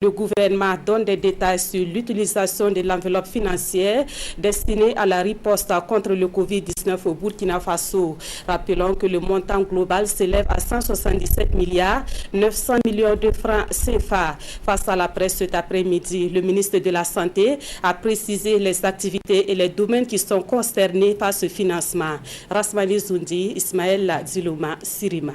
Le gouvernement donne des détails sur l'utilisation de l'enveloppe financière destinée à la riposte contre le Covid-19 au Burkina Faso. Rappelons que le montant global s'élève à 177 milliards 900 millions de francs CFA. Face à la presse cet après-midi, le ministre de la Santé a précisé les activités et les domaines qui sont concernés par ce financement. Rasmani Zoundi, Ismaël Zilouma, Sirima.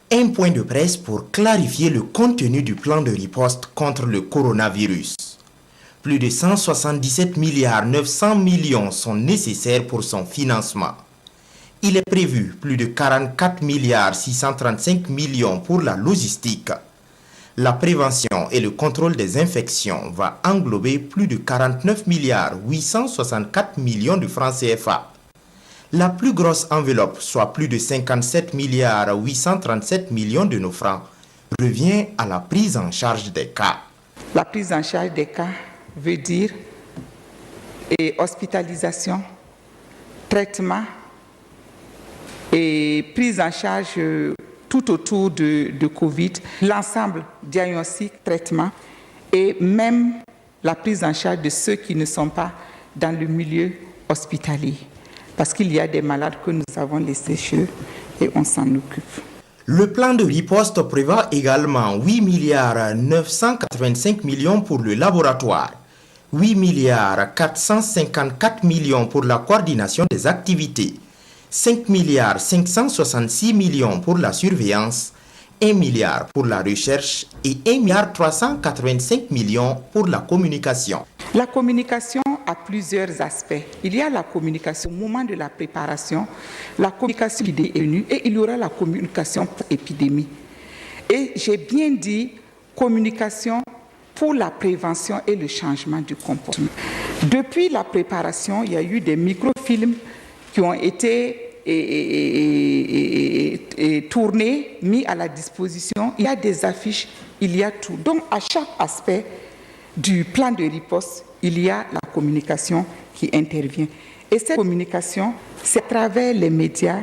Un point de presse pour clarifier le contenu du plan de riposte contre le coronavirus. Plus de 177 milliards 900 millions sont nécessaires pour son financement. Il est prévu plus de 44 milliards 635 millions pour la logistique. La prévention et le contrôle des infections va englober plus de 49 milliards 864 millions de francs CFA. La plus grosse enveloppe, soit plus de 57 milliards 837 millions de nos francs, revient à la prise en charge des cas. La prise en charge des cas veut dire hospitalisation, traitement et prise en charge tout autour de Covid, l'ensemble diagnostic, traitement et même la prise en charge de ceux qui ne sont pas dans le milieu hospitalier. Parce qu'il y a des malades que nous avons laissés chez eux et on s'en occupe. Le plan de riposte prévoit également 8 milliards 985 millions pour le laboratoire, 8 milliards 454 millions pour la coordination des activités, 5 milliards 566 millions pour la surveillance, 1 milliard pour la recherche et 1 milliard 385 millions pour la communication. La communication a plusieurs aspects. Il y a la communication au moment de la préparation, la communication épidémie et il y aura la communication pour épidémie. Et j'ai bien dit communication pour la prévention et le changement du comportement. Depuis la préparation, il y a eu des microfilms qui ont été tournés, mis à la disposition. Il y a des affiches, il y a tout. Donc à chaque aspect du plan de riposte, il y a la communication qui intervient. Et cette communication, c'est à travers les médias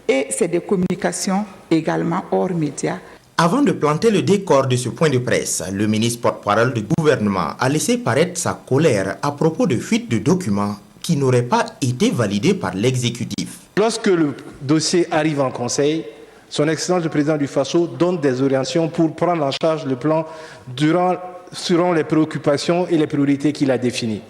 et c'est des communications également hors médias. Avant de planter le décor de ce point de presse, le ministre porte-parole du gouvernement a laissé paraître sa colère à propos de fuites de documents qui n'auraient pas été validés par l'exécutif. Lorsque le dossier arrive en conseil, son Excellence le président du Faso donne des orientations pour prendre en charge le plan selon les préoccupations et les priorités qu'il a définies.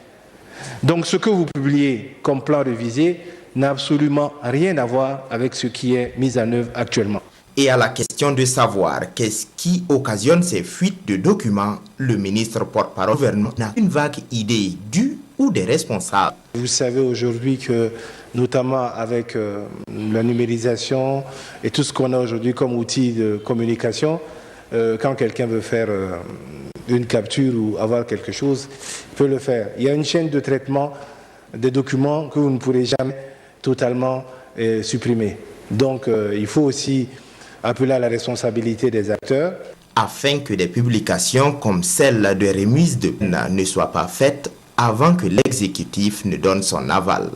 Donc ce que vous publiez comme plan révisé n'a absolument rien à voir avec ce qui est mis en œuvre actuellement. Et à la question de savoir qu'est-ce qui occasionne ces fuites de documents, le ministre porte-parole du gouvernement n'a une vague idée du ou des responsables. Vous savez aujourd'hui que, notamment avec la numérisation et tout ce qu'on a aujourd'hui comme outil de communication, quand quelqu'un veut faire une capture ou avoir quelque chose, il peut le faire. Il y a une chaîne de traitement des documents que vous ne pourrez jamais totalement supprimer. Donc il faut aussi appeler à la responsabilité des acteurs. Afin que des publications comme celle de remise de ne soient pas faites avant que l'exécutif ne donne son aval.